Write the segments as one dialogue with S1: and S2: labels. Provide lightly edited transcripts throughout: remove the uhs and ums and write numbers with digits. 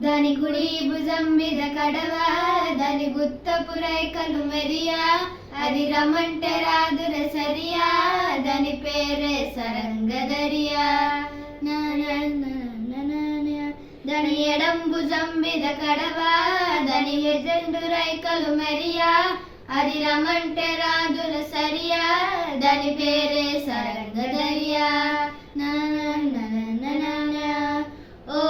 S1: దాని కుడి భుజం మీద కడవ, దాని గుత్తపు రైకలు మెరియా, అది రమ్మంటే రాదుర సరియా, దాని పేరే సరంగదరియా. దాని ఎడం భుజం మీద కడవ, దాని ఎజెండు రైకలు మెరియా, అది రమ్మంటే రాదుర సరియా, దాని పేరే సరంగదరియా. ఓ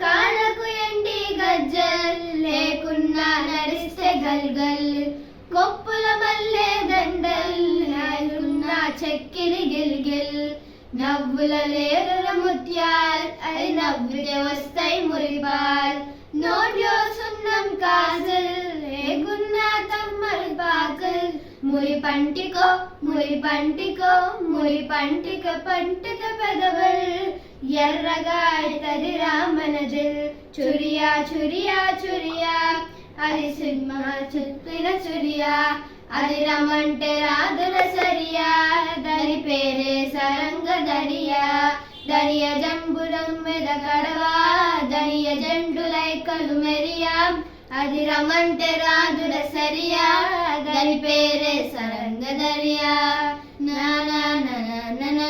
S1: కాళ్ళకు ఎండి గజ్జల్ లేకున్నా నడిస్తే గల్గల్, కొప్పుల మల్లె దండల్ లేకున్నా చెక్కిలి గిల్గిల్, నవ్వుల లేరుల ముత్యాల్ అది నవ్వితే వస్తాయి మురిపాల్, నోట్లో సున్నం కాజల్ లేకున్నా తమ్మల్ పాకల్, మురి పంటికో మురి పంటికో మురి పంటిక పంటిక పెదవల్, ఎర్రగా అవుతుంది రామనజల్, చురియా చురియా చురియా అది సినిమా చుట్టిన చురియా, అది రమ్మంటే రాదుల సరియా, దాని పేరే సరంగదరియా. దనియ జంబురం మీద కడవా, దనియ జండు లైకలు మెరియా, అది రమ్మంటే రాదుల సరియా, దాని పేరే సరంగదరియా. నా నా నా నా నా